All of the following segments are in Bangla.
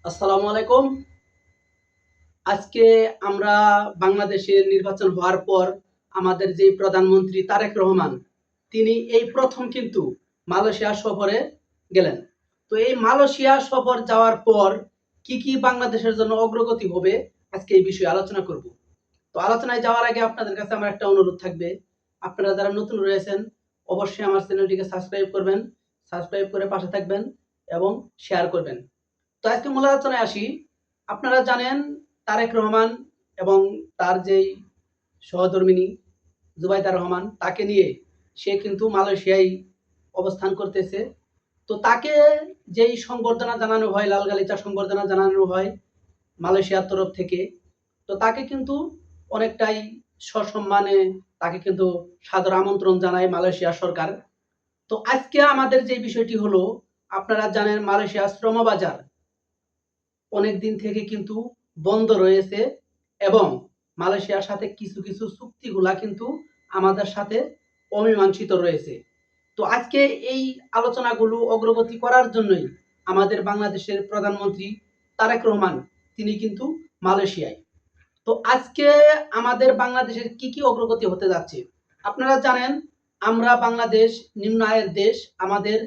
আসসালামু আলাইকুম। আজকে আমরা বাংলাদেশের নির্বাচন হওয়ার পর আমাদের যে প্রধানমন্ত্রী তারেক রহমান তিনি এই প্রথম কিন্তু মালয়েশিয়া সফরে গেলেন। তো এই মালয়েশিয়া সফর যাওয়ার পর কি বাংলাদেশের জন্য অগ্রগতি হবে আজকে এই বিষয়ে আলোচনা করব। তো আলোচনায় যাওয়ার আগে আপনাদের কাছে আমার একটা অনুরোধ থাকবে, আপনারা যারা নতুন রয়েছেন অবশ্যই আমার চ্যানেলটিকে সাবস্ক্রাইব করবেন, সাবস্ক্রাইব করে পাশে থাকবেন এবং শেয়ার করবেন। তো আজকে মূল আলোচনায় আসি। আপনারা জানেন তারেক রহমান এবং তার যেই সহধর্মিণী জুবাইদা রহমান তাকে নিয়ে সে কিন্তু মালয়েশিয়ায় অবস্থান করতেছে। তো তাকে যেই সংবর্ধনা জানানো হয়, লাল গালিচা সংবর্ধনা জানানো হয় মালয়েশিয়ার তরফ থেকে, তো তাকে কিন্তু অনেকটাই সসম্মানে তাকে কিন্তু সাদর আমন্ত্রণ জানায় মালয়েশিয়া সরকার। তো আজকে আমাদের যে বিষয়টি হলো, আপনারা জানেন মালয়েশিয়া শ্রমবাজার অনেক দিন থেকে কিন্তু বন্ধ রয়েছে এবং মালয়েশিয়ার সাথে কিছু চুক্তিগুলা কিন্তু আমাদের সাথে অমীমাংসিত রয়েছে। তো আজকে এই আলোচনাগুলো অগ্রগতি করার জন্যই আমাদের বাংলাদেশের প্রধানমন্ত্রী তারেক রহমান তিনি কিন্তু মালয়েশিয়ায়। তো আজকে আমাদের বাংলাদেশের কি অগ্রগতি হতে যাচ্ছে আপনারা জানেন। আমরা বাংলাদেশ নিম্ন আয়ের দেশ, আমাদের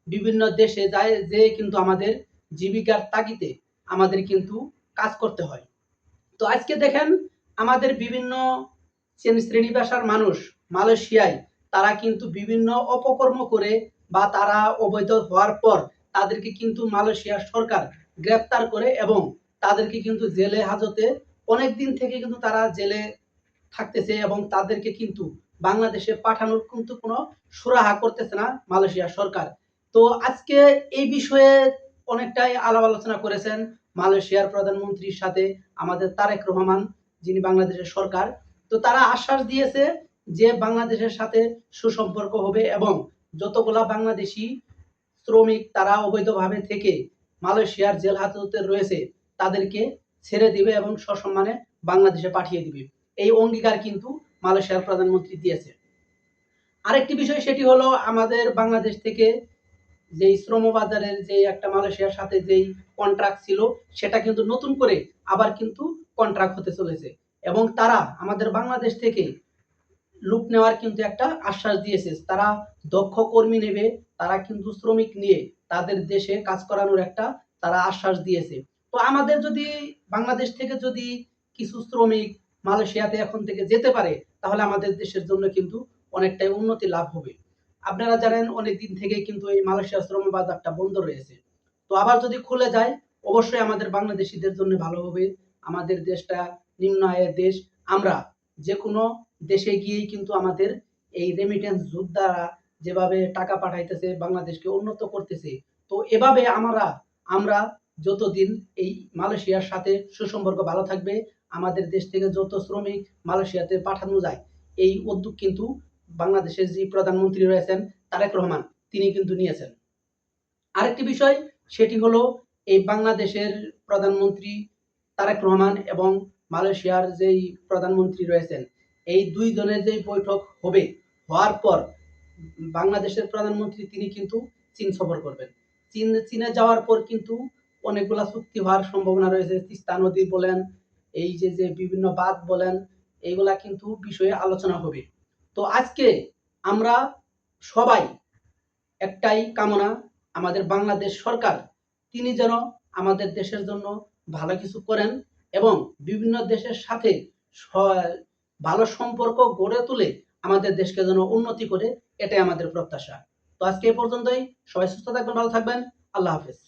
বিভিন্ন দেশে যায় যে কিন্তু আমাদের জীবিকার তাগিদে আমাদের কিন্তু কাজ করতে হয়। তো আজকে দেখেন আমাদের বিভিন্ন শ্রেণী পেশার মানুষ মালয়েশিয়ায় তারা কিন্তু বিভিন্ন অপকর্ম করে বা তারা অবৈধ হওয়ার পর তাদেরকে কিন্তু মালয়েশিয়ার সরকার গ্রেপ্তার করে এবং তাদেরকে কিন্তু জেলে হাজতে অনেক দিন থেকে কিন্তু তারা জেলে থাকতেছে এবং তাদেরকে কিন্তু বাংলাদেশে পাঠানোর কিন্তু কোনো সুরাহা করতেছে না মালয়েশিয়ার সরকার। তো আজকে এই বিষয়ে অনেকটাই আলাপ আলোচনা করেছেন মালয়েশিয়ার প্রধানমন্ত্রীর সাথে আমাদের তারেক রহমান, যিনি বাংলাদেশের সরকার। তো তারা আশ্বাস দিয়েছে যে বাংলাদেশের সাথে সুসম্পর্ক হবে এবং যতগুলা বাংলাদেশি শ্রমিক তারা অবৈধভাবে থেকে মালয়েশিয়ার জেল হাজতে রয়েছে তাদেরকে ছেড়ে দিবে এবং সসম্মানে বাংলাদেশে পাঠিয়ে দিবে। এই অঙ্গীকার কিন্তু মালয়েশিয়ার প্রধানমন্ত্রী দিয়েছে। আরেকটি বিষয় সেটি হলো আমাদের বাংলাদেশ থেকে যেই শ্রমবাজারের যে একটা মালয়েশিয়ার সাথে যেই কন্ট্রাক্ট ছিল সেটা কিন্তু নতুন করে আবার কিন্তু কন্ট্রাক্ট হতে চলেছে এবং তারা আমাদের বাংলাদেশ থেকে লুট নেওয়ার কিন্তু একটা আশ্বাস দিয়েছে। তারা দক্ষ কর্মী নেবে, তারা কিন্তু শ্রমিক নিয়ে তাদের দেশে কাজ করানোর একটা তারা আশ্বাস দিয়েছে। তো আমাদের যদি বাংলাদেশ থেকে যদি কিছু শ্রমিক মালয়েশিয়াতে এখন থেকে যেতে পারে তাহলে আমাদের দেশের জন্য কিন্তু অনেকটাই উন্নতি লাভ হবে। আপনারা জানেন অনেক দিন থেকে কিন্তু এই মালয়েশিয়া শ্রম বাজারটা বন্ধ রয়েছে। তো আবার যদি খুলে যায় অবশ্যই আমাদের বাংলাদেশিদের জন্য ভালো হবে। আমাদের দেশটা নিম্ন আয়ের দেশ, আমরা যে কোনো দেশে গিয়েই কিন্তু আমাদের এই রেমিটেন্স যোদ্ধারা যেভাবে টাকা পাঠাইতেছে বাংলাদেশকে উন্নত করতেছে। তো এভাবে আমরা যতদিন এই মালয়েশিয়ার সাথে সুসম্পর্ক ভালো থাকবে, আমাদের দেশ থেকে যত শ্রমিক মালয়েশিয়াতে পাঠানো যায় এই উদ্যোগ কিন্তু বাংলাদেশের যে প্রধানমন্ত্রী রয়েছেন তারেক রহমান তিনি কিন্তু নিয়েছেন। আরেকটি বিষয় সেটি হলো এই বাংলাদেশের প্রধানমন্ত্রী তারেক রহমান এবং মালয়েশিয়ার যেই প্রধানমন্ত্রী রয়েছেন এই দুই জনের যেই বৈঠক হবে, হওয়ার পর বাংলাদেশের প্রধানমন্ত্রী তিনি কিন্তু চীন সফর করবেন। চীনে যাওয়ার পর কিন্তু অনেকগুলা চুক্তি হওয়ার সম্ভাবনা রয়েছে। তিস্তা নদী বলেন, এই যে বিভিন্ন বাঁধ বলেন, এইগুলা কিন্তু বিষয়ে আলোচনা হবে। তো আজকে আমরা সবাই একটাই কামনা, আমাদের বাংলাদেশ সরকার তিনি যেন আমাদের দেশের জন্য ভালো কিছু করেন এবং বিভিন্ন দেশের সাথে ভালো সম্পর্ক গড়ে তুলে আমাদের দেশকে যেন উন্নতি করে, এটাই আমাদের প্রত্যাশা। তো আজকে এই পর্যন্তই। সবাই সুস্থ থাকবেন, ভালো থাকবেন। আল্লাহ হাফেজ।